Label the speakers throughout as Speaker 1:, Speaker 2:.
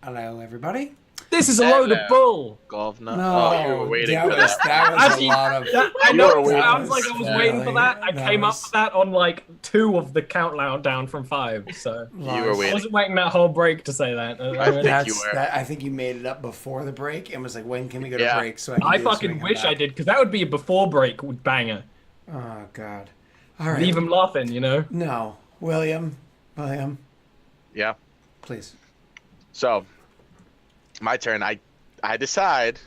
Speaker 1: Hello, everybody.
Speaker 2: This is a load of bull.
Speaker 3: Governor.
Speaker 1: No,
Speaker 3: Oh, you were waiting for
Speaker 1: that
Speaker 3: that.
Speaker 1: was
Speaker 2: Actually,
Speaker 1: a lot of.
Speaker 2: I know
Speaker 3: were
Speaker 2: it
Speaker 3: waiting
Speaker 2: sounds
Speaker 3: for
Speaker 2: like I was waiting for that. I came up with that on like 2 of the countdown from 5. So
Speaker 3: You were
Speaker 2: I
Speaker 3: waiting.
Speaker 2: wasn't waiting that whole break to say that.
Speaker 1: I think you made it up before the break and was like, when can we go to
Speaker 3: Yeah.
Speaker 1: break? So I, can
Speaker 2: I
Speaker 1: do this
Speaker 2: fucking
Speaker 1: when come
Speaker 2: wish
Speaker 1: back.
Speaker 2: I did, because that would be a before break banger.
Speaker 1: Oh, God. All right.
Speaker 2: Leave him laughing, you know?
Speaker 1: No. William,
Speaker 3: Yeah.
Speaker 1: please.
Speaker 3: So, my turn. I decide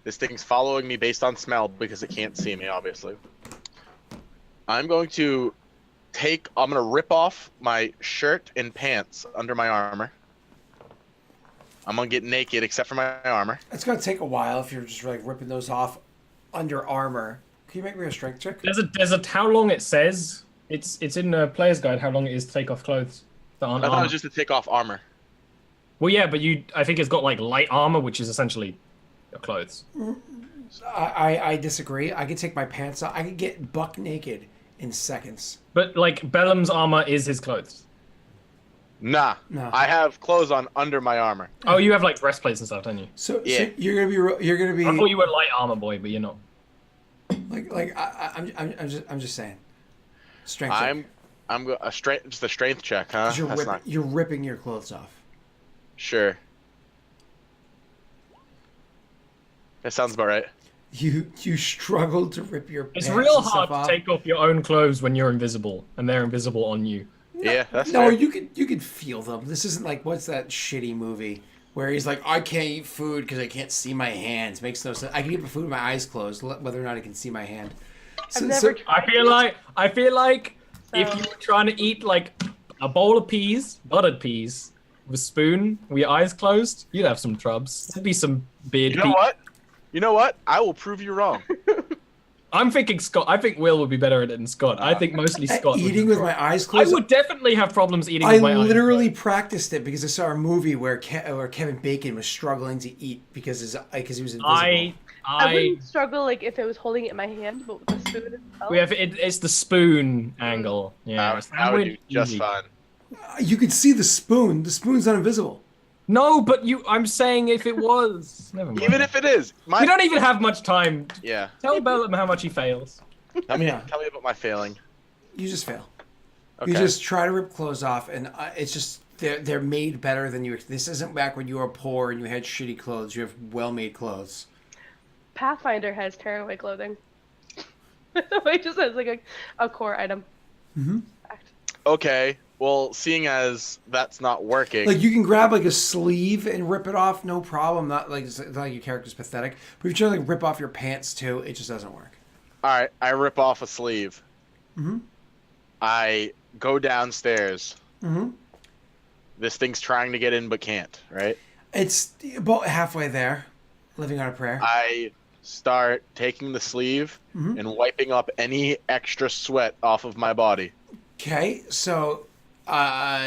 Speaker 3: this thing's following me based on smell because it can't see me, obviously. I'm going to rip off my shirt and pants under my armor. I'm going to get naked except for my armor.
Speaker 1: It's going to take a while if you're just like ripping those off under armor. Can you make me a strength check?
Speaker 2: There's a how long it says. It's in the player's guide how long it is to take off clothes that aren't
Speaker 3: I thought it
Speaker 2: armor.
Speaker 3: was just to take off armor.
Speaker 2: Well, yeah, but I think it's got like light armor, which is essentially your clothes.
Speaker 1: I disagree. I could take my pants off. I could get buck naked in seconds.
Speaker 2: But like Bellum's armor is his clothes.
Speaker 3: Nah.
Speaker 1: No.
Speaker 3: I have clothes on under my armor.
Speaker 2: Oh, you have like breastplates and stuff, don't you?
Speaker 1: So
Speaker 3: Yeah.
Speaker 1: you're gonna be
Speaker 2: I thought you were light armor boy, but you're not.
Speaker 1: I'm just saying. Strength check.
Speaker 3: Just a strength check, huh?
Speaker 1: 'Cause you're ripping your clothes off.
Speaker 3: Sure. That sounds about right.
Speaker 1: You struggle to rip your
Speaker 2: It's
Speaker 1: pants
Speaker 2: real
Speaker 1: and
Speaker 2: hard
Speaker 1: stuff
Speaker 2: to
Speaker 1: off.
Speaker 2: take off your own clothes when you're invisible, and they're invisible on you.
Speaker 3: Yeah, that's
Speaker 1: No,
Speaker 3: fair.
Speaker 1: you could feel them. This isn't like, what's that shitty movie where he's like, I can't eat food because I can't see my hands. Makes no sense. I can eat food with my eyes closed, whether or not I can see my hand.
Speaker 4: I've never tried.
Speaker 2: I feel like if
Speaker 4: So-
Speaker 2: you were trying to eat like a bowl of peas, buttered peas, with a spoon with your eyes closed, you'd have some trubs. There'd be some beard.
Speaker 3: You know what? I will prove you wrong.
Speaker 2: I'm thinking Scott. I think Will would be better at it than Scott. I think mostly Scott. would
Speaker 1: Eating
Speaker 2: be
Speaker 1: with
Speaker 2: pro-
Speaker 1: my eyes
Speaker 2: I
Speaker 1: closed.
Speaker 2: would definitely have problems eating
Speaker 1: I
Speaker 2: with my eyes
Speaker 1: literally
Speaker 2: closed.
Speaker 1: practiced it because I saw a movie where Kevin Bacon was struggling to eat because he was invisible.
Speaker 4: I
Speaker 2: I
Speaker 4: wouldn't struggle like if it was holding it in my hand, but with the spoon itself.
Speaker 2: we have it's the spoon angle. Yeah,
Speaker 3: I would do just
Speaker 2: easy.
Speaker 3: fine.
Speaker 1: You could see the spoon. The spoon's not invisible.
Speaker 2: No, but I'm saying if it was. Never mind.
Speaker 3: Even if it is.
Speaker 2: We don't even have much time.
Speaker 3: Yeah.
Speaker 2: Tell Bellum how much he fails.
Speaker 3: Tell me
Speaker 1: Yeah.
Speaker 3: about my failing.
Speaker 1: You just fail.
Speaker 3: Okay.
Speaker 1: You just try to rip clothes off, and it's just they're made better than you. This isn't back when you were poor and you had shitty clothes. You have well-made clothes.
Speaker 4: Pathfinder has tearaway clothing. It just has like a core item.
Speaker 1: Mm-hmm.
Speaker 3: Okay. Well, seeing as that's not working.
Speaker 1: Like you can grab like a sleeve and rip it off, no problem. Not like it's not like your character's pathetic. But if you try to like rip off your pants too, it just doesn't work.
Speaker 3: All right, I rip off a sleeve.
Speaker 1: Mm-hmm.
Speaker 3: I go downstairs.
Speaker 1: Mm-hmm.
Speaker 3: This thing's trying to get in but can't, right?
Speaker 1: It's about halfway there, living on a prayer.
Speaker 3: I start taking the sleeve
Speaker 1: Mhm.
Speaker 3: and wiping up any extra sweat off of my body.
Speaker 1: Okay, so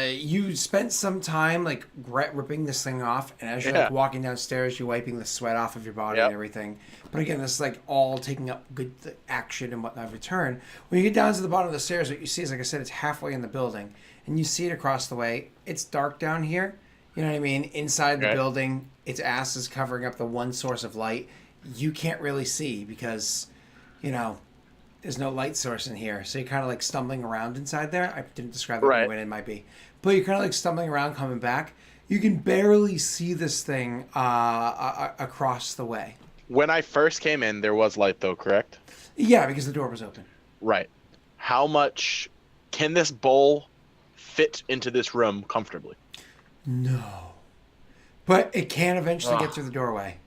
Speaker 1: you spent some time like ripping this thing off, and as you're like
Speaker 3: Yeah.
Speaker 1: walking downstairs, you're wiping the sweat off of your body and
Speaker 3: Yep.
Speaker 1: everything. But again, this is like all taking up good action and whatnot. Return when you get down to the bottom of the stairs, what you see is, like I said, it's halfway in the building, and you see it across the way. It's dark down here. You know what I mean? Inside the
Speaker 3: Okay.
Speaker 1: building, its ass is covering up the one source of light. You can't really see because, you know, there's no light source in here. So you're kind of like stumbling around inside there. I didn't describe that
Speaker 3: Right.
Speaker 1: when it might be. But you're kind of like stumbling around coming back. You can barely see this thing across the way.
Speaker 3: When I first came in, there was light though, correct?
Speaker 1: Yeah, because the door was open.
Speaker 3: Right. How much can this bowl fit into this room comfortably?
Speaker 1: No. But it can eventually
Speaker 3: Ugh.
Speaker 1: get through the doorway.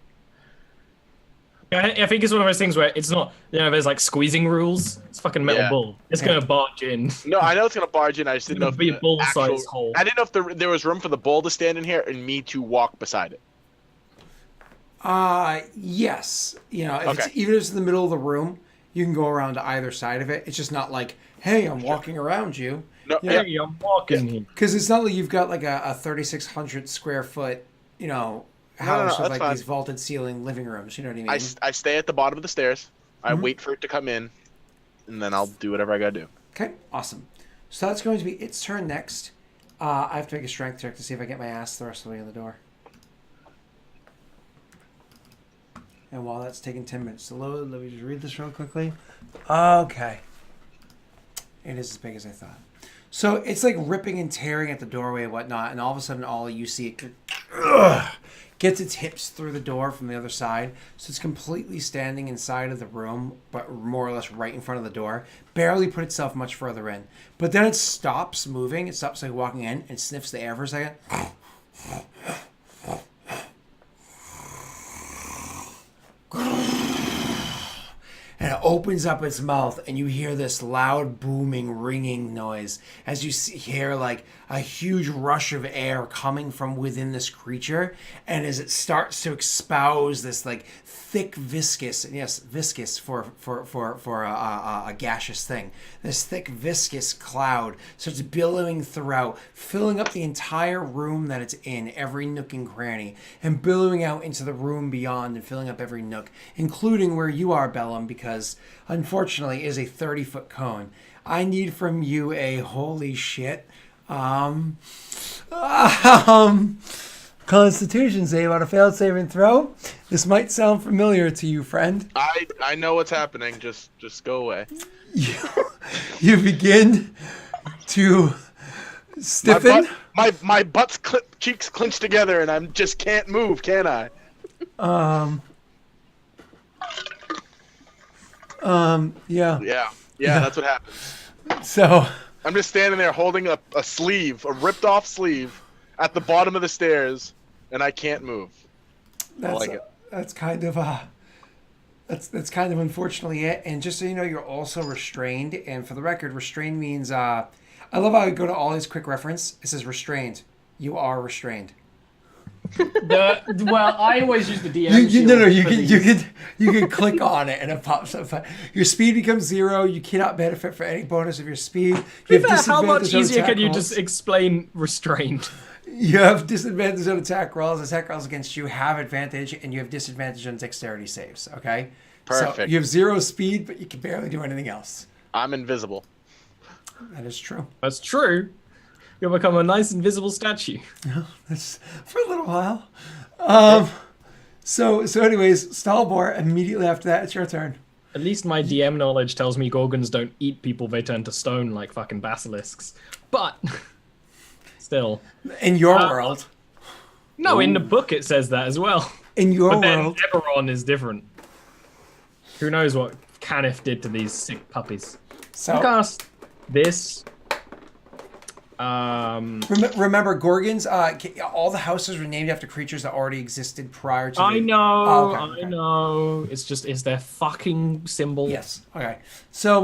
Speaker 2: I think it's one of those things where it's not, there's like squeezing rules. It's fucking metal
Speaker 3: Yeah.
Speaker 2: bull. It's gonna barge in.
Speaker 3: No, I know it's gonna barge in. I just didn't know
Speaker 2: It'll
Speaker 3: if
Speaker 2: be a
Speaker 3: the
Speaker 2: bull-sized
Speaker 3: actual-
Speaker 2: hole.
Speaker 3: I didn't know if there was room for the bowl to stand in here and me to walk beside it.
Speaker 1: Yes. You know, if
Speaker 3: Okay.
Speaker 1: it's, even if it's in the middle of the room, you can go around to either side of it. It's just not like, hey, I'm walking around you.
Speaker 3: No,
Speaker 1: Yeah.
Speaker 2: Hey, I'm walking here.
Speaker 1: Because it's not like you've got like a 3,600 square foot, you know,
Speaker 3: no,
Speaker 1: house with
Speaker 3: that's
Speaker 1: like
Speaker 3: fine.
Speaker 1: these vaulted ceiling living rooms. You know what I mean?
Speaker 3: I stay at the bottom of the stairs. I
Speaker 1: Mhm.
Speaker 3: wait for it to come in, and then I'll do whatever I gotta do.
Speaker 1: Okay, awesome. So that's going to be its turn next. I have to make a strength check to see if I get my ass the rest of the way in the door. And while that's taking 10 minutes to load, let me just read this real quickly. Okay. It is as big as I thought. So it's like ripping and tearing at the doorway and whatnot, and all of a sudden, all you see it gets its hips through the door from the other side. So it's completely standing inside of the room, but more or less right in front of the door. Barely put itself much further in. But then it stops moving. It stops like walking in and sniffs the air for a second. And it opens up its mouth, and you hear this loud, booming, ringing noise as you hear like a huge rush of air coming from within this creature. And as it starts to espouse this like thick, viscous, and yes, viscous for a gaseous thing. This thick, viscous cloud starts billowing throughout, filling up the entire room that it's in, every nook and cranny, and billowing out into the room beyond and filling up every nook, including where you are, Bellum, because unfortunately it is a 30-foot cone. I need from you a holy shit. Constitution save on a failed saving throw. This might sound familiar to you, friend.
Speaker 3: I know what's happening. Just go away.
Speaker 1: You begin to stiffen.
Speaker 3: My butt's cheeks clenched together, and I just can't move, can I?
Speaker 1: Yeah.
Speaker 3: Yeah, that's what happens.
Speaker 1: So
Speaker 3: I'm just standing there holding a sleeve, a ripped off sleeve, at the bottom of the stairs, and I can't move.
Speaker 1: That's kind of that's kind of unfortunately it. And just so you know, you're also restrained. And for the record, restrained means I love how I go to all these quick reference. It says restrained. You are restrained.
Speaker 2: Well, I always use the DM.
Speaker 1: You can click on it and it pops up. Your speed becomes 0. You cannot benefit for any bonus of your speed.
Speaker 2: How much easier can you just explain restrained?
Speaker 1: You have disadvantage on attack rolls. Attack rolls against you have advantage, and you have disadvantage on dexterity saves. Okay.
Speaker 3: Perfect.
Speaker 1: So you have 0 speed, but you can barely do anything else.
Speaker 3: I'm invisible.
Speaker 1: That is true.
Speaker 2: That's true. You'll become a nice invisible statue.
Speaker 1: That's for a little while. So anyways, Stalbor, immediately after that, it's your turn.
Speaker 2: At least my DM knowledge tells me Gorgons don't eat people, they turn to stone like fucking basilisks. But, still.
Speaker 1: In your world.
Speaker 2: No, in the book it says that as well.
Speaker 1: In your
Speaker 2: but then
Speaker 1: world.
Speaker 2: Eberron is different. Who knows what Caniff did to these sick puppies.
Speaker 1: So
Speaker 2: You cast this.
Speaker 1: remember, Gorgons, all the houses were named after creatures that already existed prior to
Speaker 2: I know,
Speaker 1: Oh, okay.
Speaker 2: I know. It's their fucking symbol.
Speaker 1: Yes. Okay. So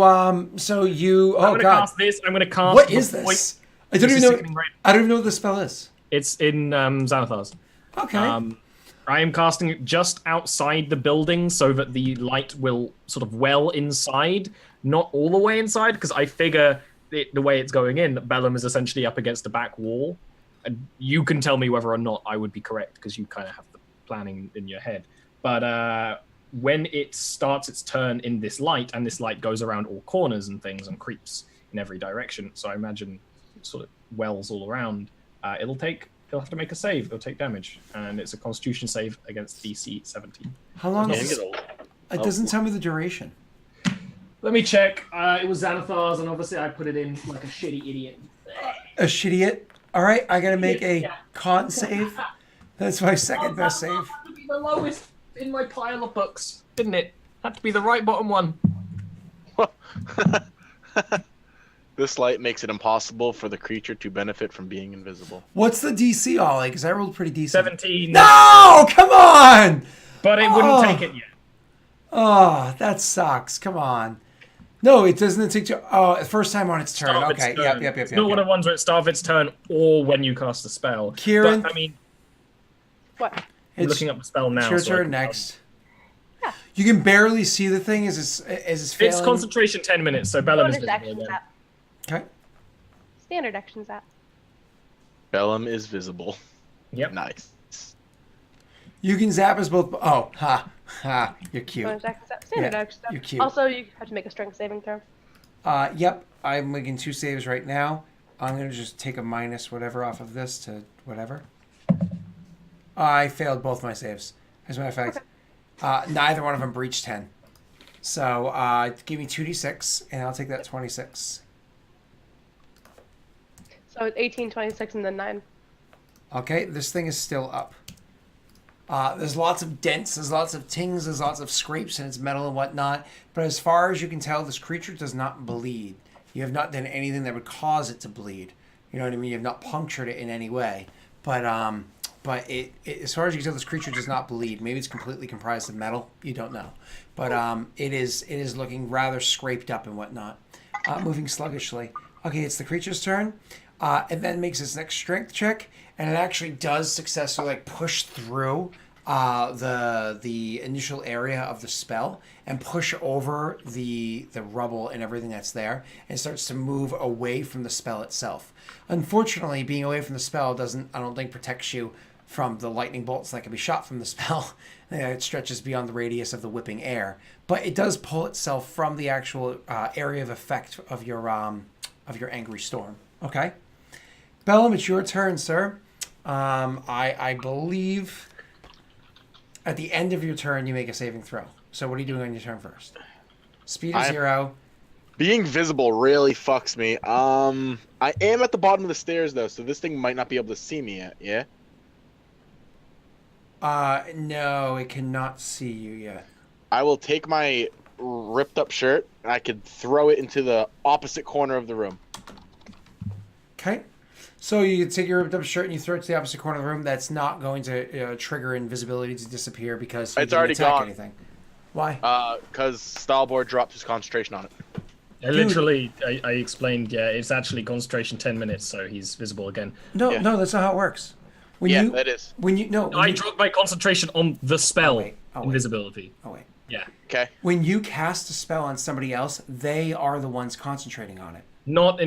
Speaker 1: you.
Speaker 2: I'm
Speaker 1: Oh
Speaker 2: gonna
Speaker 1: God.
Speaker 2: cast this. I'm gonna cast.
Speaker 1: What is this? I don't
Speaker 2: This
Speaker 1: even
Speaker 2: is
Speaker 1: know.
Speaker 2: Sickening Rain.
Speaker 1: I don't even know what the spell is.
Speaker 2: It's in Xanathar's.
Speaker 1: Okay.
Speaker 2: I am casting it just outside the building so that the light will sort of well inside, not all the way inside, because I figure the way it's going in, that Bellum is essentially up against the back wall. And you can tell me whether or not I would be correct, because you kind of have the planning in your head. But when it starts its turn in this light, and this light goes around all corners and things and creeps in every direction, so I imagine it sort of wells all around, He'll have to make a save. It'll take damage, and it's a Constitution save against DC 17.
Speaker 1: How long
Speaker 3: Dang
Speaker 1: is
Speaker 3: it all.
Speaker 1: it? Doesn't tell me the duration.
Speaker 2: Let me check. It was Xanathar's, and obviously I put it in like a shitty idiot.
Speaker 1: A shitty. All right, I gotta make a
Speaker 2: Yeah.
Speaker 1: con save. That's my second best save.
Speaker 2: Had to be the lowest in my pile of books, didn't it? Had to be the right bottom one.
Speaker 3: This light makes it impossible for the creature to benefit from being invisible.
Speaker 1: What's the DC, Ollie? Because I rolled pretty decent.
Speaker 2: 17.
Speaker 1: No, come on.
Speaker 2: But it wouldn't take it yet.
Speaker 1: Oh, that sucks. Come on. No, it doesn't take you. Oh, first time on its turn.
Speaker 2: Start of its
Speaker 1: Okay.
Speaker 2: turn.
Speaker 1: Yep.
Speaker 2: It's not one of the ones where it starts its turn or when you cast a spell.
Speaker 1: Kyrann?
Speaker 2: But, I mean,
Speaker 4: What?
Speaker 2: I'm
Speaker 1: It's
Speaker 2: looking up the spell now.
Speaker 1: your
Speaker 2: so I
Speaker 1: turn
Speaker 2: can-
Speaker 1: next.
Speaker 4: Yeah.
Speaker 1: You can barely see the thing as it's failing.
Speaker 2: It's concentration 10 minutes, so Bellum is
Speaker 4: Bonus
Speaker 2: visible
Speaker 4: actions
Speaker 2: again.
Speaker 4: app.
Speaker 1: Okay.
Speaker 4: Standard actions app.
Speaker 3: Bellum is visible.
Speaker 2: Yep.
Speaker 3: Nice.
Speaker 1: You can zap us both. Oh, ha. You're cute.
Speaker 4: Bonus actions app. Standard
Speaker 1: Yeah,
Speaker 4: actions app.
Speaker 1: you're cute.
Speaker 4: Also, you have to make a strength saving throw.
Speaker 1: Yep. I'm making 2 saves right now. I'm gonna just take a minus whatever off of this to whatever. I failed both my saves. As a matter of fact, Neither one of them breached 10. So give me 2d6, and I'll take that 26.
Speaker 4: So it's 18, 26, and then 9.
Speaker 1: Okay, this thing is still up. There's lots of dents, there's lots of tings, there's lots of scrapes in its metal and whatnot. But as far as you can tell, this creature does not bleed. You have not done anything that would cause it to bleed. You know what I mean? You have not punctured it in any way. But it as far as you can tell, this creature does not bleed. Maybe it's completely comprised of metal. You don't know. But it is looking rather scraped up and whatnot. Moving sluggishly. Okay, it's the creature's turn. It then makes its next strength check, and it actually does successfully like push through the initial area of the spell and push over the rubble and everything that's there, and starts to move away from the spell itself. Unfortunately, being away from the spell doesn't, I don't think, protects you from the lightning bolts that can be shot from the spell. It stretches beyond the radius of the whipping air, but it does pull itself from the actual area of effect of your angry storm. Okay, Bellum, it's your turn, sir. I believe at the end of your turn you make a saving throw. So what are you doing on your turn first? Speed of 0.
Speaker 3: Being visible really fucks me. I am at the bottom of the stairs though, so this thing might not be able to see me yet. Yeah.
Speaker 1: No, it cannot see you yet.
Speaker 3: I will take my ripped up shirt and I could throw it into the opposite corner of the room.
Speaker 1: Okay. So you take your ripped up shirt and you throw it to the opposite corner of the room. That's not going to trigger invisibility to disappear because you
Speaker 3: It's
Speaker 1: didn't
Speaker 3: already
Speaker 1: attack
Speaker 3: gone.
Speaker 1: anything. Why?
Speaker 3: Because Stalboard dropped his concentration on it.
Speaker 2: I explained, it's actually concentration 10 minutes, so he's visible again.
Speaker 1: No,
Speaker 3: Yeah.
Speaker 1: no, that's not how it works.
Speaker 3: That is.
Speaker 2: I dropped my concentration on the spell,
Speaker 1: wait.
Speaker 2: invisibility.
Speaker 1: Oh wait.
Speaker 2: Yeah.
Speaker 3: Okay.
Speaker 1: When you cast a spell on somebody else, they are the ones concentrating on it.
Speaker 2: Not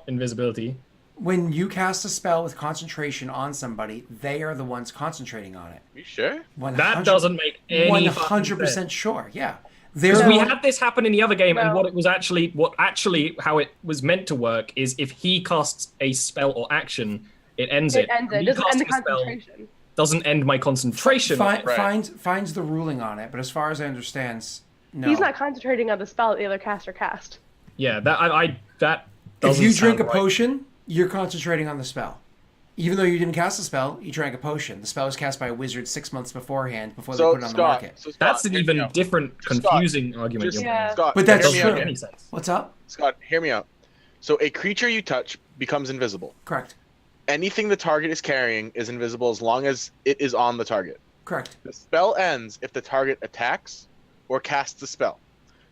Speaker 2: invisibility.
Speaker 1: When you cast a spell with concentration on somebody, they are the ones concentrating on it.
Speaker 3: You sure?
Speaker 1: 100,
Speaker 2: That doesn't make any
Speaker 1: 100% sure. Yeah.
Speaker 2: Because
Speaker 1: They're
Speaker 2: we had this happen in the other game, and
Speaker 4: No.
Speaker 2: how it was meant to work is if he casts a spell or action, it ends
Speaker 4: It ends it.
Speaker 2: Me
Speaker 4: It doesn't end the
Speaker 2: casting a spell
Speaker 4: concentration.
Speaker 2: doesn't end my concentration.
Speaker 1: finds the ruling on it, but as far as I understand, no.
Speaker 4: He's not concentrating on the spell that the other caster cast.
Speaker 2: Yeah, that
Speaker 1: If
Speaker 2: doesn't
Speaker 1: you
Speaker 2: sound
Speaker 1: drink a
Speaker 2: right.
Speaker 1: potion, you're concentrating on the spell. Even though you didn't cast a spell, you drank a potion. The spell was cast by a wizard 6 months beforehand before they
Speaker 3: So
Speaker 1: put it on the
Speaker 3: Scott,
Speaker 1: market.
Speaker 2: That's an
Speaker 3: hear me
Speaker 2: even
Speaker 3: out.
Speaker 2: different,
Speaker 3: Scott,
Speaker 2: confusing argument.
Speaker 3: Just,
Speaker 2: you're
Speaker 4: Yeah.
Speaker 2: making.
Speaker 3: Scott,
Speaker 1: But that's
Speaker 3: hear me
Speaker 1: true.
Speaker 3: out
Speaker 2: Doesn't
Speaker 3: here.
Speaker 2: make any sense.
Speaker 1: What's up?
Speaker 3: Scott, hear me out. So a creature you touch becomes invisible.
Speaker 1: Correct.
Speaker 3: Anything the target is carrying is invisible as long as it is on the target.
Speaker 1: Correct.
Speaker 3: The spell ends if the target attacks or casts the spell.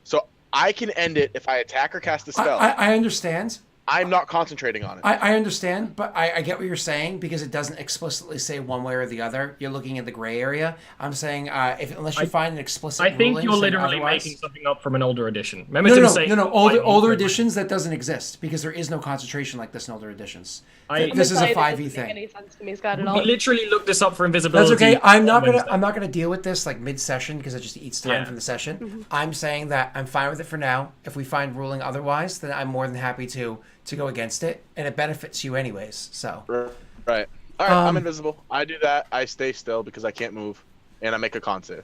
Speaker 3: So I can end it if I attack or cast a spell.
Speaker 1: I understand.
Speaker 3: I'm not concentrating on it.
Speaker 1: I understand, but I get what you're saying because it doesn't explicitly say one way or the other. You're looking at the gray area. I'm saying unless you find an explicit
Speaker 2: I think
Speaker 1: ruling
Speaker 2: you're
Speaker 1: saying
Speaker 2: literally
Speaker 1: otherwise-
Speaker 2: making something up from an older edition. Remember
Speaker 1: No,
Speaker 2: Tim
Speaker 1: no,
Speaker 2: saying
Speaker 1: no, no. Older
Speaker 2: I-
Speaker 1: editions that doesn't exist because there is no concentration like this in older editions.
Speaker 2: I-
Speaker 1: This is a
Speaker 4: It
Speaker 1: 5e
Speaker 4: doesn't make
Speaker 1: thing.
Speaker 4: any sense to me, Scott, at
Speaker 2: We
Speaker 4: all.
Speaker 2: literally looked this up for invisibility.
Speaker 1: That's okay. I'm not
Speaker 2: on
Speaker 1: gonna.
Speaker 2: Wednesday.
Speaker 1: I'm not gonna deal with this like mid-session because it just eats time
Speaker 2: Yeah.
Speaker 1: from the session. I'm saying that I'm fine with it for now. If we find ruling otherwise, then I'm more than happy to go against it, and it benefits you anyways. So
Speaker 3: Right. All right, I'm
Speaker 1: Um,
Speaker 3: invisible. I do that. I stay still because I can't move, and I make a con save.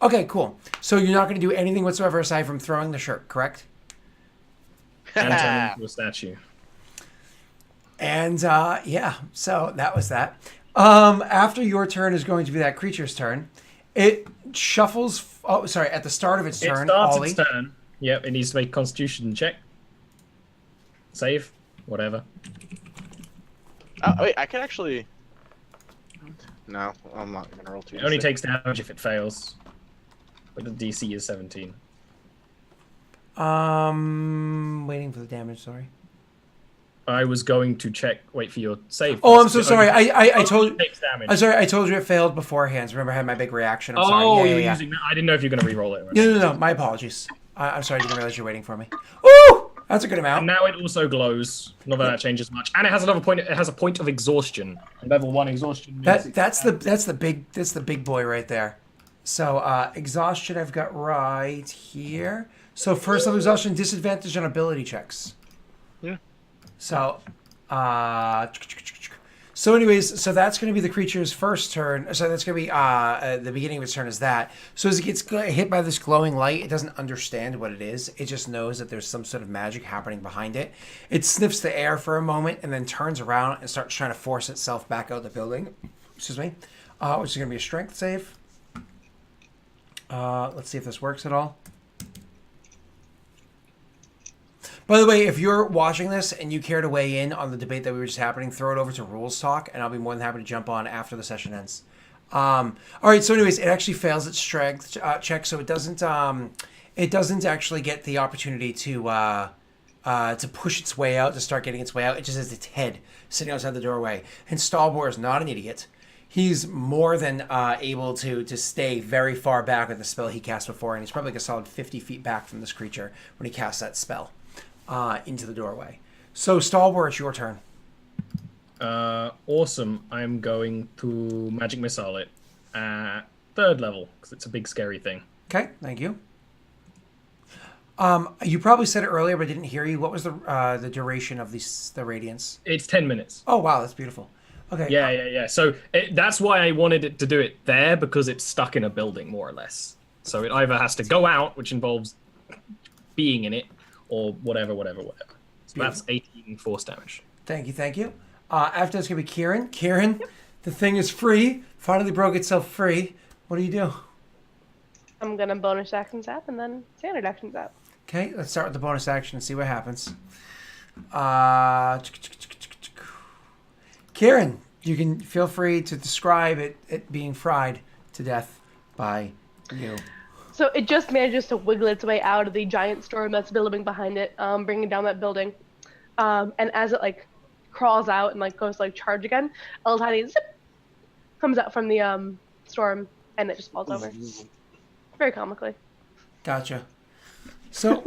Speaker 1: okay, cool. So you're not gonna do anything whatsoever aside from throwing the shirt, correct?
Speaker 2: And turn into a statue.
Speaker 1: And yeah, so that was that. After your turn is going to be that creature's turn. It shuffles. Oh, sorry. At the start of its
Speaker 2: It
Speaker 1: turn,
Speaker 2: starts
Speaker 1: Ollie.
Speaker 2: its turn. Yep, it needs to make a Constitution check. Save, whatever.
Speaker 3: Oh, wait, I can actually. No, I'm not gonna roll two.
Speaker 2: It only takes damage if it fails. But the DC is 17.
Speaker 1: Waiting for the damage. Sorry.
Speaker 2: I was going to wait for your save.
Speaker 1: Oh, I'm
Speaker 2: first.
Speaker 1: so
Speaker 2: It
Speaker 1: sorry.
Speaker 2: only
Speaker 1: I told you.
Speaker 2: takes damage.
Speaker 1: I'm sorry. I told you it failed beforehand. Remember, I had my big reaction. I'm
Speaker 2: Oh,
Speaker 1: sorry.
Speaker 2: you're
Speaker 1: Yeah.
Speaker 2: using that. I didn't know if you're going to re-roll it.
Speaker 1: No. My apologies. I'm sorry. I didn't realize you're waiting for me. Woo! That's a good
Speaker 2: And
Speaker 1: amount.
Speaker 2: now it also glows. Not that that changes much. And it has another point. It has a point of exhaustion. Level 1 exhaustion. means
Speaker 1: That's the big boy right there. So exhaustion I've got right here. So first level exhaustion, disadvantage on ability checks.
Speaker 3: Yeah.
Speaker 1: So So, anyways, so that's going to be the creature's first turn. So that's going to be the beginning of its turn. Is that so? As it gets hit by this glowing light, it doesn't understand what it is. It just knows that there's some sort of magic happening behind it. It sniffs the air for a moment and then turns around and starts trying to force itself back out the building. Excuse me. Which is going to be a strength save. Let's see if this works at all. By the way, if you're watching this and you care to weigh in on the debate that we were just happening, throw it over to Rules Talk, and I'll be more than happy to jump on after the session ends. All right. So, anyways, it actually fails its strength check, so it doesn't actually get the opportunity to push its way out, to start getting its way out. It just has its head sitting outside the doorway. And Stalbor is not an idiot. He's more than able to stay very far back with the spell he cast before, and he's probably like a solid 50 feet back from this creature when he casts that spell. Into the doorway. So, Stalwart, it's your turn.
Speaker 2: Awesome. I'm going to Magic Missile it at 3rd level, because it's a big scary thing.
Speaker 1: Okay, thank you. You probably said it earlier, but I didn't hear you. What was the duration of the radiance?
Speaker 2: It's 10 minutes.
Speaker 1: Oh, wow, that's beautiful. Okay.
Speaker 2: Yeah. So that's why I wanted it to do it there, because it's stuck in a building, more or less. So it either has to go out, which involves being in it, or whatever. So that's 18 force damage.
Speaker 1: Thank you. After that's going to be Kyrann. Kyrann, the thing is free. Finally broke itself free. What do you do?
Speaker 4: I'm going to bonus action zap and then standard action zap.
Speaker 1: Okay, let's start with the bonus action and see what happens. Kyrann, you can feel free to describe it being fried to death by you.
Speaker 4: So it just manages to wiggle its way out of the giant storm that's billowing behind it, bringing down that building. And as it crawls out and goes to charge again, a little tiny zip comes out from the storm, and it just falls over. Very comically.
Speaker 1: Gotcha. So,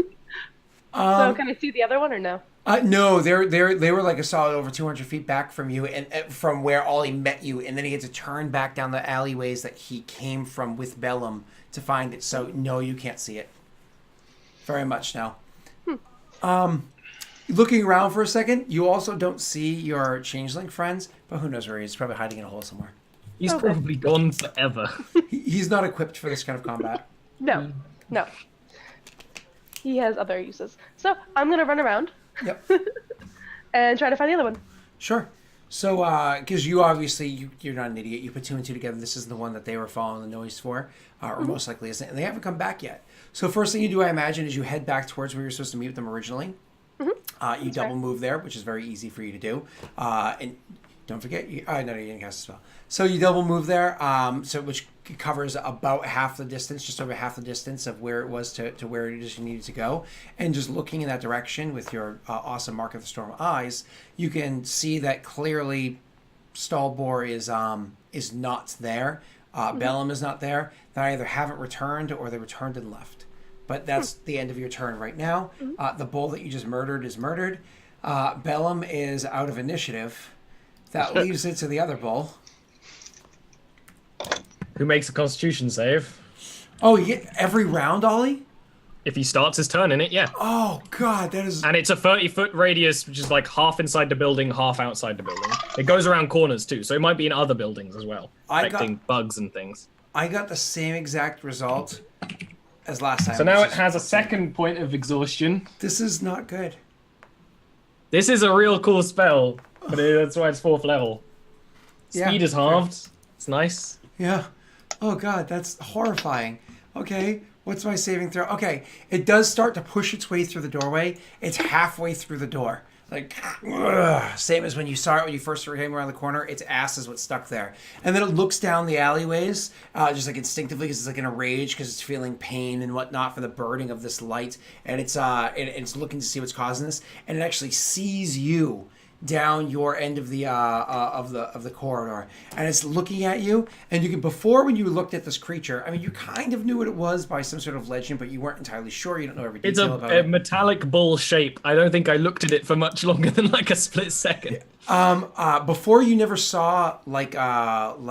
Speaker 4: so can I see the other one or no?
Speaker 1: No, they were like a solid over 200 feet back from you, and from where Ollie met you, and then he had to turn back down the alleyways that he came from with Bellum to find it. So no, you can't see it. Very much now. Looking around for a second, you also don't see your changeling friends, but who knows where he is? He's probably hiding in a hole somewhere.
Speaker 2: He's probably gone forever.
Speaker 1: He's not equipped for this kind of combat.
Speaker 4: No. He has other uses. So I'm gonna run around.
Speaker 1: Yep.
Speaker 4: And try to find the other one.
Speaker 1: Sure. So, because you obviously, you're not an idiot. You put 2 and 2 together. This is the one that they were following the noise for, or most likely isn't. And they haven't come back yet. So first thing you do, I imagine, is you head back towards where you're supposed to meet with them originally. You double move there, which is very easy for you to do. And don't forget, no, you didn't cast a spell. So you double move there, which covers about half the distance, just over half the distance of where it was to where it is you needed to go. And just looking in that direction with your awesome Mark of the Storm eyes, you can see that clearly Stalbor is not there. Bellum is not there. They either haven't returned or they returned and left. But that's the end of your turn right now. The bull that you just murdered is murdered. Bellum is out of initiative. That leaves it to the other bull.
Speaker 2: Who makes a Constitution save?
Speaker 1: Oh, you get every round, Ollie?
Speaker 2: If he starts his turn in it, yeah.
Speaker 1: Oh, God, that is...
Speaker 2: And it's a 30-foot radius, which is half inside the building, half outside the building. It goes around corners, too, so it might be in other buildings as well, affecting bugs and things.
Speaker 1: I got the same exact result as last time.
Speaker 2: So now it has a second point of exhaustion.
Speaker 1: This is not good.
Speaker 2: This is a real cool spell, but that's why it's 4th level. Speed is halved. It's nice.
Speaker 1: Yeah. Oh, God, that's horrifying. Okay, what's my saving throw? Okay, it does start to push its way through the doorway. It's halfway through the door. Same as when you saw it when you first came around the corner. Its ass is what's stuck there. And then it looks down the alleyways, just instinctively, because it's in a rage, because it's feeling pain and whatnot for the burning of this light. And it's looking to see what's causing this. And it actually sees you down your end of the corridor, and it's looking at you. And you can, before, when you looked at this creature, I mean, you kind of knew what it was by some sort of legend, but you weren't entirely sure. You don't know every detail about it.
Speaker 2: It's a metallic bull shape. I don't think I looked at it for much longer than a split second.
Speaker 1: Before, you never saw Bellum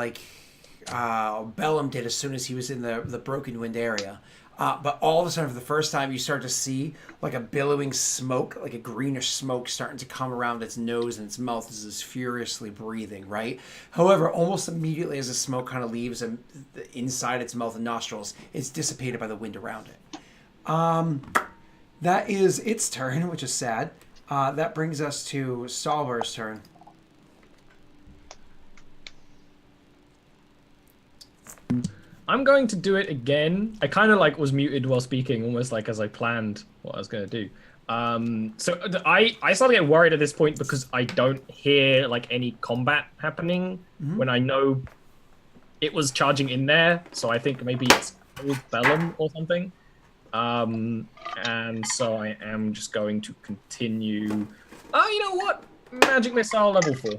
Speaker 1: did as soon as he was in the broken wind area. But all of a sudden, for the first time, you start to see like a billowing smoke, like a greenish smoke starting to come around its nose and its mouth as it's furiously breathing, right? However, almost immediately as the smoke kind of leaves inside its mouth and nostrils, it's dissipated by the wind around it. That is its turn, which is sad. That brings us to Stalber's turn.
Speaker 2: I'm going to do it again. I kind of like was muted while speaking, almost like as I planned what I was going to do. So I start to get worried at this point because I don't hear like any combat happening when I know it was charging in there. So I think maybe it's called Bellum or something. And so I am just going to continue. Oh, you know what? Magic Missile level 4.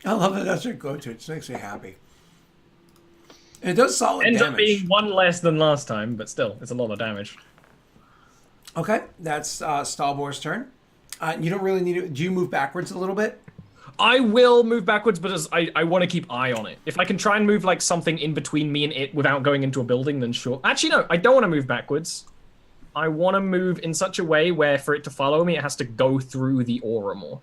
Speaker 1: I love that that's your go-to. It makes me happy. It does solid
Speaker 2: Ends
Speaker 1: damage.
Speaker 2: up being one less than last time, but still, it's a lot of damage.
Speaker 1: Okay, that's Stalbor's turn. You don't really need to... Do you move backwards a little bit?
Speaker 2: I will move backwards, but as I want to keep eye on it. If I can try and move like something in between me and it without going into a building, then sure. Actually, no, I don't want to move backwards. I want to move in such a way where for it to follow me, it has to go through the aura more.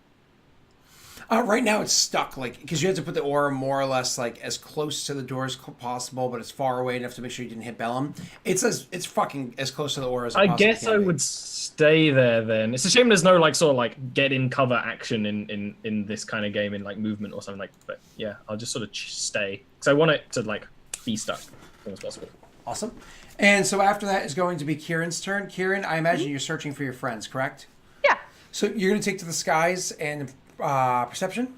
Speaker 1: Right now it's stuck, like, because you have to put the aura more or less like as close to the door as possible, but it's far away enough to make sure you didn't hit Bellum. It's fucking as close to the aura as it
Speaker 2: I
Speaker 1: possibly
Speaker 2: guess
Speaker 1: can
Speaker 2: I
Speaker 1: be.
Speaker 2: would stay there then. It's a shame there's no like sort of like get in cover action in this kind of game in like movement or something like. But yeah, I'll just sort of stay because I want it to like be stuck as long as possible.
Speaker 1: Awesome. And so after that is going to be Kieran's turn. Kieran, I imagine you're searching for your friends, correct?
Speaker 4: Yeah.
Speaker 1: So you're going to take to the skies and perception.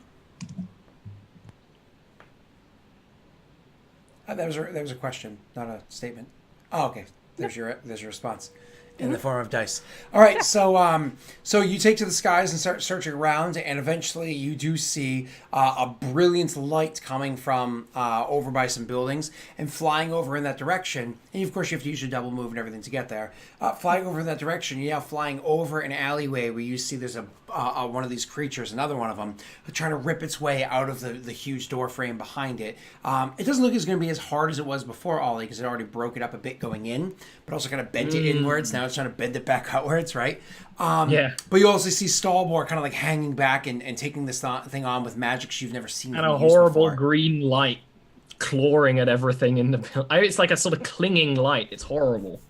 Speaker 1: That was a question, not a statement. Oh, okay. There's your response in the form of dice. All right, so you take to the skies and start searching around, and eventually you do see a brilliant light coming from over by some buildings and flying over in that direction. And of course, you have to use your double move and everything to get there. Flying over in that direction, you're now flying over an alleyway where you see there's a one of these creatures, another one of them, trying to rip its way out of the huge door frame behind it. It doesn't look like it's going to be as hard as it was before, Ollie, because it already broke it up a bit going in, but also kind of bent it inwards. Now it's trying to bend it back outwards, right?
Speaker 2: Yeah.
Speaker 1: But you also see Stalbor kind of like hanging back and taking this thing on with magic you've never seen.
Speaker 2: And a
Speaker 1: used
Speaker 2: horrible
Speaker 1: before.
Speaker 2: green light clawing at everything in the building. It's like a sort of clinging light. It's horrible.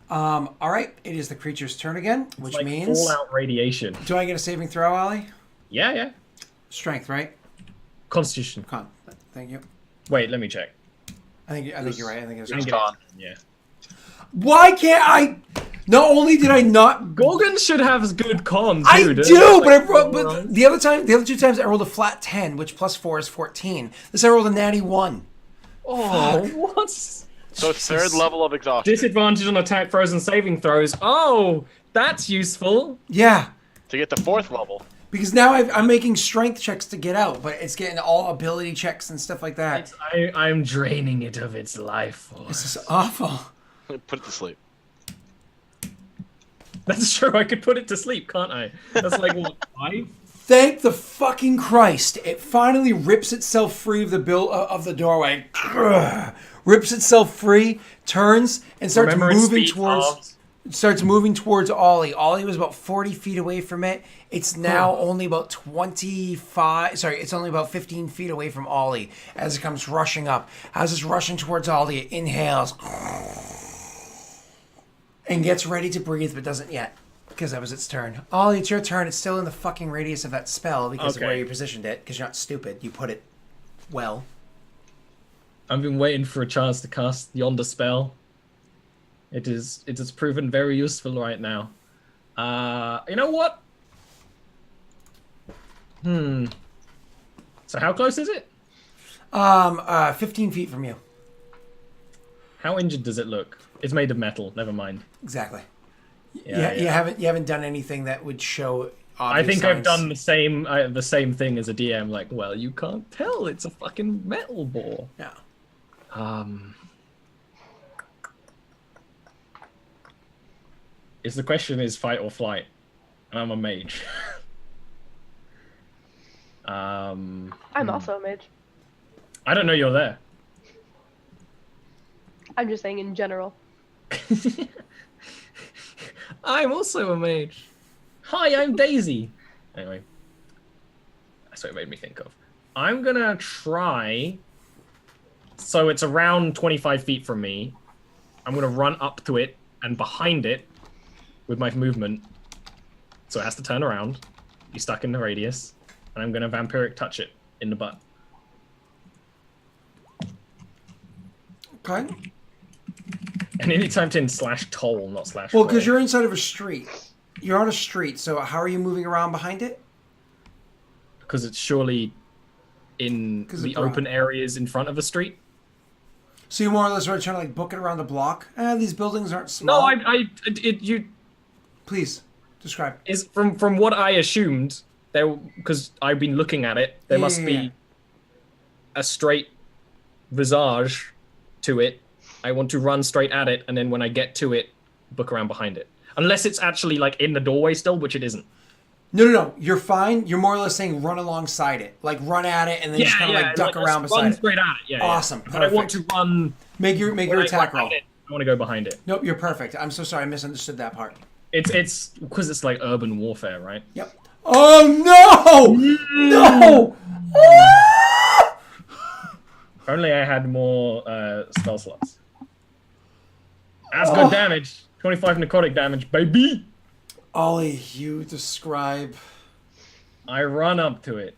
Speaker 1: All right, it is the creature's turn again, which
Speaker 2: Like
Speaker 1: means...
Speaker 2: fallout radiation.
Speaker 1: Do I get a saving throw, Ollie?
Speaker 2: Yeah.
Speaker 1: Strength, right?
Speaker 2: Constitution.
Speaker 1: Con. Thank you.
Speaker 2: Wait, let me check.
Speaker 1: I think you're right. I think it was
Speaker 3: It's
Speaker 1: con.
Speaker 3: con.
Speaker 2: Yeah.
Speaker 1: Why can't I... Not only did I not...
Speaker 2: Gorgon should have good con too.
Speaker 1: I
Speaker 2: doesn't
Speaker 1: do,
Speaker 2: it?
Speaker 1: but I
Speaker 2: Like,
Speaker 1: rolled, but the other two times I rolled a flat 10, which plus 4 is 14. This I rolled a natty 1.
Speaker 2: Oh, what?
Speaker 3: So third level of exhaustion.
Speaker 2: Disadvantage on attack throws and saving throws. Oh, that's useful.
Speaker 1: Yeah,
Speaker 3: To get the fourth level.
Speaker 1: because now I'm making strength checks to get out, but it's getting all ability checks and stuff like that.
Speaker 2: I'm draining it of its life force.
Speaker 1: This is awful.
Speaker 3: Put it to sleep.
Speaker 2: That's true. I could put it to sleep, can't I? That's like what, 5?
Speaker 1: Thank the fucking Christ! It finally rips itself free of the doorway. Rips itself free, turns, and starts
Speaker 2: Remember its
Speaker 1: moving
Speaker 2: speed
Speaker 1: towards.
Speaker 2: halves.
Speaker 1: Starts moving towards Ollie. Ollie was about 40 feet away from it. It's now only about 25. Sorry, it's only about 15 feet away from Ollie as it comes rushing up. As it's rushing towards Ollie, it inhales and gets ready to breathe, but doesn't yet because that was its turn. Ollie, it's your turn. It's still in the fucking radius of that spell because of
Speaker 2: Okay.
Speaker 1: where you positioned it. Because you're not stupid. You put it well.
Speaker 2: I've been waiting for a chance to cast yonder spell. It's proven very useful right now. You know what? So how close is it?
Speaker 1: 15 feet from you.
Speaker 2: How injured does it look? It's made of metal. Never mind.
Speaker 1: Exactly.
Speaker 2: Yeah.
Speaker 1: You haven't done anything that would show.
Speaker 2: I
Speaker 1: Obvious
Speaker 2: think I've
Speaker 1: signs.
Speaker 2: done the same thing as a DM. Like, well, you can't tell. It's a fucking metal ball.
Speaker 1: Yeah.
Speaker 2: Is the question is fight or flight, and I'm a mage.
Speaker 4: I'm also a mage.
Speaker 2: I don't know you're there.
Speaker 4: I'm just saying in general.
Speaker 2: I'm also a mage. Hi, I'm Daisy. Anyway, that's what it made me think of. I'm gonna try. So it's around 25 feet from me. I'm gonna run up to it and behind it with my movement. So it has to turn around. Be stuck in the radius, and I'm gonna vampiric touch it in the butt.
Speaker 1: Okay.
Speaker 2: And any time to slash toll, not slash.
Speaker 1: Well, because
Speaker 2: roll.
Speaker 1: you're inside of a street. You're on a street, so how are you moving around behind it?
Speaker 2: Because it's surely in the open areas in front of a street.
Speaker 1: So you more or less are trying to like book it around the block. These buildings aren't small.
Speaker 2: No, you.
Speaker 1: Please describe.
Speaker 2: Is from what I assumed there, because I've been looking at it. There must be a straight visage to it. I want to run straight at it, and then when I get to it, book around behind it. Unless it's actually like in the doorway still, which it isn't.
Speaker 1: No. You're fine. You're more or less saying run alongside it, like run at it, and then just kind of like duck around beside
Speaker 2: run
Speaker 1: it.
Speaker 2: Straight at it. Yeah.
Speaker 1: Awesome.
Speaker 2: Yeah.
Speaker 1: Perfect.
Speaker 2: But I want to run.
Speaker 1: Make your attack roll.
Speaker 2: I want to go behind it.
Speaker 1: Nope, you're perfect. I'm so sorry, I misunderstood that part.
Speaker 2: It's because it's like urban warfare, right?
Speaker 1: Yep. Oh no! No! Ah!
Speaker 2: If only I had more spell slots. That's good damage. 25 necrotic damage, baby.
Speaker 1: Ollie, you describe.
Speaker 2: I run up to it.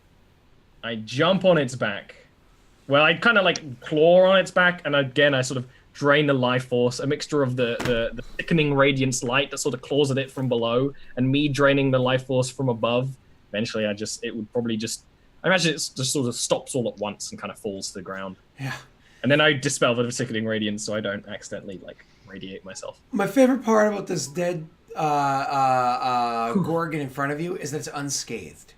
Speaker 2: I jump on its back. Well, I kind of like claw on its back, and again, I sort of drain the life force, a mixture of the thickening radiance light that sort of claws at it from below, and me draining the life force from above. Eventually, it would probably just, I imagine it just sort of stops all at once and kind of falls to the ground.
Speaker 1: Yeah.
Speaker 2: And then I dispel the thickening radiance so I don't accidentally like radiate myself.
Speaker 1: My favorite part about this dead Gorgon in front of you is that it's unscathed.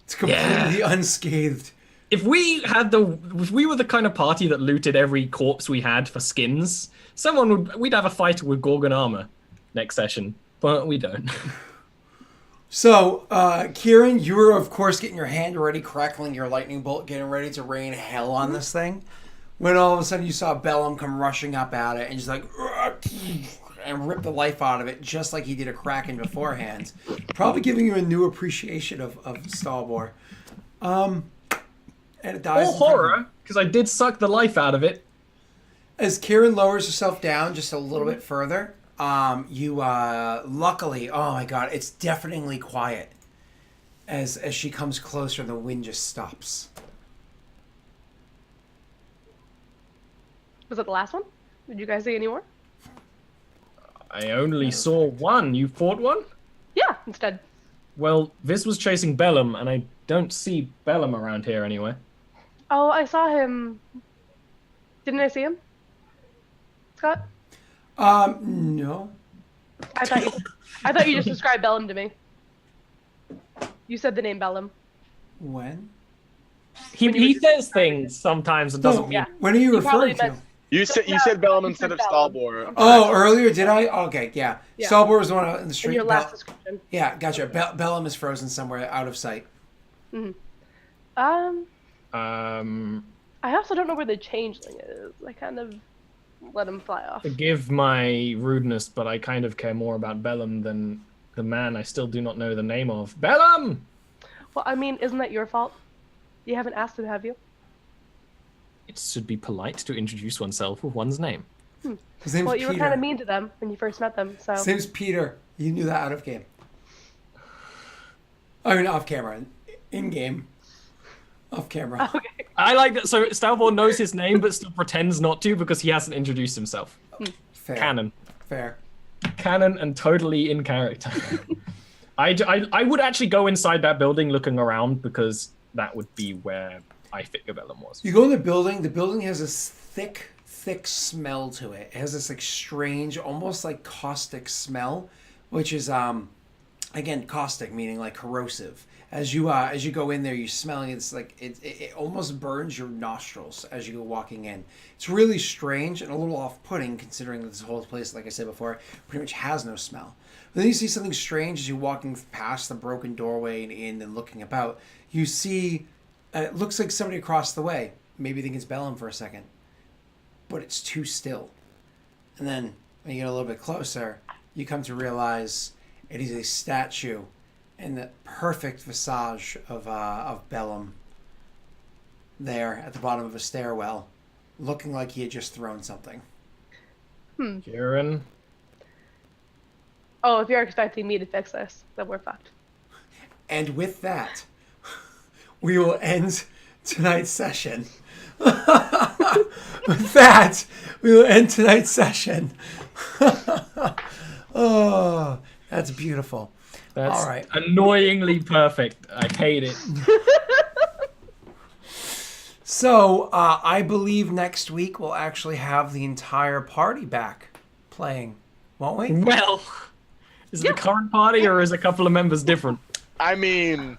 Speaker 1: It's completely unscathed.
Speaker 2: If we were the kind of party that looted every corpse we had for skins, we'd have a fight with Gorgon armor next session, but we don't.
Speaker 1: So, Kyrann, you were of course getting your hand ready, crackling your lightning bolt, getting ready to rain hell on this thing, when all of a sudden you saw Bellum come rushing up at it and just like and rip the life out of it, just like he did a Kraken beforehand, probably giving you a new appreciation of Stalbor. And it dies.
Speaker 2: Or horror, because I did suck the life out of it.
Speaker 1: As Kyrann lowers herself down just a little bit further, you luckily, oh my god, it's deafeningly quiet. As she comes closer, the wind just stops.
Speaker 4: Was that the last one? Did you guys see any more?
Speaker 2: I only saw one. You fought one?
Speaker 4: Yeah, instead.
Speaker 2: Well, this was chasing Bellum, and I don't see Bellum around here anywhere.
Speaker 4: Oh, I saw him. Didn't I see him? Scott?
Speaker 1: No.
Speaker 4: I thought you just described Bellum to me. You said the name Bellum.
Speaker 1: When?
Speaker 2: He says things sometimes and doesn't mean.
Speaker 4: Yeah.
Speaker 1: When are you
Speaker 4: probably
Speaker 1: referring to?
Speaker 4: meant-
Speaker 3: You said Bellum instead of Stalbor.
Speaker 1: Oh, earlier, did I? Okay, yeah.
Speaker 4: Yeah.
Speaker 1: Stalbor was the one out in the
Speaker 4: In
Speaker 1: street.
Speaker 4: your last description.
Speaker 1: Yeah, gotcha. Bellum is frozen somewhere out of sight.
Speaker 4: Mm-hmm. I also don't know where the changeling is. I kind of let him fly off.
Speaker 2: Forgive my rudeness, but I kind of care more about Bellum than the man I still do not know the name of. Bellum!
Speaker 4: Well, I mean, isn't that your fault? You haven't asked him, have you?
Speaker 2: It should be polite to introduce oneself with one's name.
Speaker 1: His name's
Speaker 4: Well, you
Speaker 1: Peter.
Speaker 4: were kind of mean to them when you first met them, so.
Speaker 1: His name's Peter. You knew that out of game. I mean, off camera. In game. Off camera.
Speaker 4: Okay.
Speaker 2: I like that. So Stalbor knows his name, but still pretends not to because he hasn't introduced himself.
Speaker 1: Fair.
Speaker 2: Canon.
Speaker 1: Fair.
Speaker 2: Canon and totally in character. I would actually go inside that building looking around because that would be where I figure Bellum was.
Speaker 1: You go in the building. The building has this thick smell to it. It has this like strange, almost like caustic smell, which is again caustic, meaning like corrosive. As you go in there, you're smelling it's like it almost burns your nostrils as you go walking in. It's really strange and a little off-putting considering that this whole place, like I said before, pretty much has no smell. But then you see something strange as you're walking past the broken doorway and in and looking about. You see, it looks like somebody across the way. Maybe you think it's Bellum for a second, but it's too still. And then when you get a little bit closer, you come to realize it is a statue in the perfect visage of Bellum there at the bottom of a stairwell, looking like he had just thrown something.
Speaker 2: Kyrann.
Speaker 4: Oh, if you're expecting me to fix this, then we're fucked.
Speaker 1: And with that, we will end tonight's session. With that, we will end tonight's session. Oh, that's beautiful.
Speaker 2: That's
Speaker 1: all right.
Speaker 2: Annoyingly perfect. I hate it.
Speaker 1: So, I believe next week we'll actually have the entire party back playing, won't we?
Speaker 2: Well, is it the current party or is a couple of members different?
Speaker 3: I mean.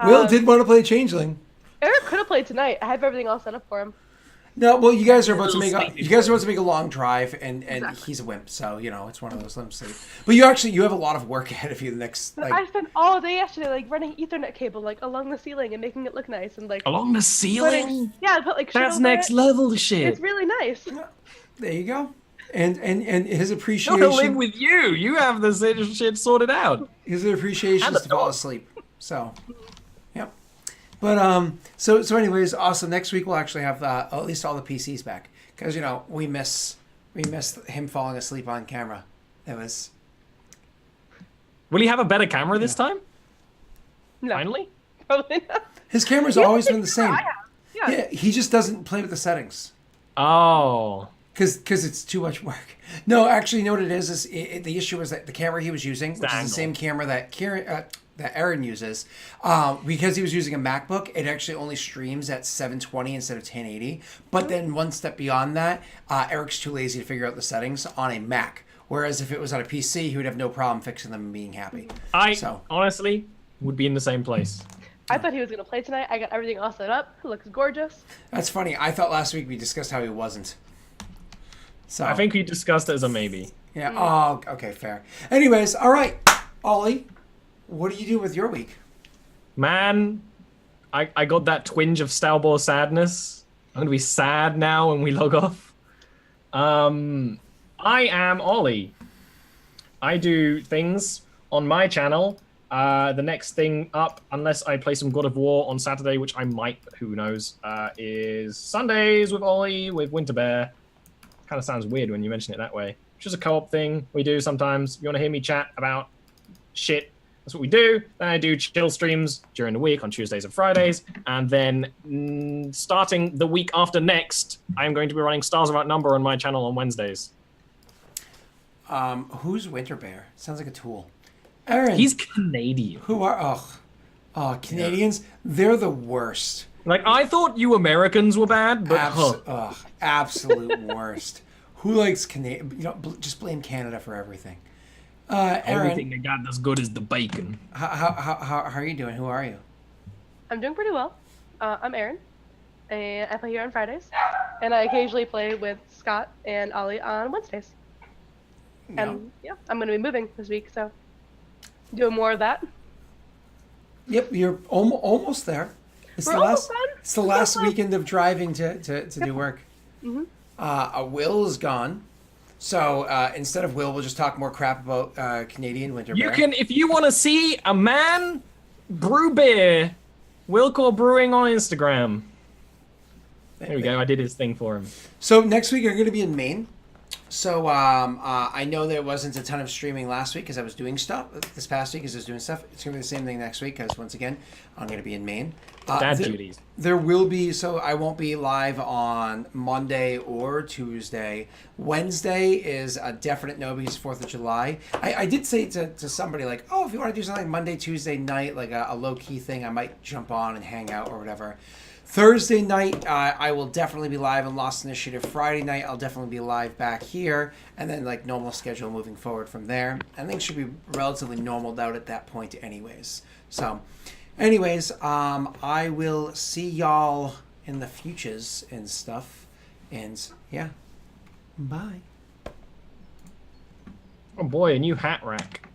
Speaker 1: Will did want to play Changeling.
Speaker 4: Eric could have played tonight. I have everything all set up for him.
Speaker 1: No, well, you guys are about to
Speaker 2: Little
Speaker 1: make
Speaker 2: sleepy
Speaker 1: a long drive, and
Speaker 4: Exactly.
Speaker 1: he's a wimp, so it's one of those. Let him sleep. But you have a lot of work ahead of you the next.
Speaker 4: I spent all day yesterday running Ethernet cable along the ceiling and making it look nice and
Speaker 2: Along the ceiling?
Speaker 4: put shit
Speaker 2: That's
Speaker 4: over
Speaker 2: next
Speaker 4: it.
Speaker 2: level shit.
Speaker 4: It's really nice.
Speaker 1: There you go. And his
Speaker 2: I
Speaker 1: appreciation.
Speaker 2: want to live with you. You have the shit sorted out.
Speaker 1: His appreciation
Speaker 2: And
Speaker 1: is
Speaker 2: the
Speaker 1: to fall
Speaker 2: dog.
Speaker 1: asleep. So, yep. But so anyways, awesome. Next week we'll actually have at least all the PCs back because we miss him falling asleep on camera. It was
Speaker 2: Will he have a better camera this time?
Speaker 4: No,
Speaker 2: Finally?
Speaker 4: probably not.
Speaker 1: his camera's always been the same.
Speaker 4: I have. Yeah.
Speaker 1: Yeah, he just doesn't play with the settings.
Speaker 2: Oh.
Speaker 1: Because it's too much work. No, actually, you know what it is? The issue is that the camera he was using, which is
Speaker 2: angle.
Speaker 1: the same camera that that Aaron uses, because he was using a MacBook, it actually only streams at 720 instead of 1080. But then one step beyond that, Eric's too lazy to figure out the settings on a Mac. Whereas if it was on a PC, he would have no problem fixing them and being happy.
Speaker 2: I
Speaker 1: So.
Speaker 2: honestly would be in the same place.
Speaker 4: I thought he was gonna play tonight. I got everything all set up. It looks gorgeous.
Speaker 1: That's funny. I thought last week we discussed how he wasn't. So
Speaker 2: I think we discussed it as a maybe.
Speaker 1: Yeah. Oh, okay, fair. Anyways, all right, Ollie, what do you do with your week?
Speaker 2: Man, I got that twinge of Stalbor sadness. I'm gonna be sad now when we log off. I am Ollie. I do things on my channel. The next thing up, unless I play some God of War on Saturday, which I might, who knows, is Sundays with Ollie with Winterbear. Kind of sounds weird when you mention it that way. Which is a co-op thing we do sometimes. If you want to hear me chat about shit, that's what we do. Then I do chill streams during the week on Tuesdays and Fridays. And then starting the week after next, I'm going to be running Stars of Outnumber on my channel on Wednesdays.
Speaker 1: Who's Winterbear? Sounds like a tool. Aaron.
Speaker 2: He's Canadian.
Speaker 1: Who are Canadians? They're the worst.
Speaker 2: Like, I thought you Americans were bad, but
Speaker 1: Absolute worst. Who likes Canada? Just blame Canada for everything. Aaron,
Speaker 2: everything they got as good as the bacon.
Speaker 1: how are you doing? Who are you?
Speaker 4: I'm doing pretty well. I'm Aaron, and I play here on Fridays, and I occasionally play with Scott and Ollie on Wednesdays.
Speaker 1: No.
Speaker 4: And yeah, I'm going to be moving this week, so doing more of that.
Speaker 1: Yep, you're almost there. It's
Speaker 4: We're
Speaker 1: the
Speaker 4: almost
Speaker 1: last.
Speaker 4: done.
Speaker 1: It's the last weekend of driving to do work.
Speaker 4: Mm-hmm.
Speaker 1: Will is gone, so instead of Will, we'll just talk more crap about Canadian Winterbear.
Speaker 2: You can, if you want to see a man brew beer, Wilcore Brewing on Instagram. There we go. I did his thing for him.
Speaker 1: So next week you're going to be in Maine. So I know there wasn't a ton of streaming last week because I was doing stuff. This past week because I was doing stuff. It's going to be the same thing next week because once again I'm going to be in Maine.
Speaker 2: Dad duties.
Speaker 1: There will be, so I won't be live on Monday or Tuesday. Wednesday is a definite no because 4th of July. I did say to somebody like, oh, if you want to do something Monday, Tuesday night, like a low-key thing, I might jump on and hang out or whatever. Thursday night, I will definitely be live on Lost Initiative. Friday night, I'll definitely be live back here. And then, like, normal schedule moving forward from there. And things should be relatively normaled out at that point anyways. So, anyways, I will see y'all in the futures and stuff. And, yeah. Bye.
Speaker 2: Oh boy, a new hat rack.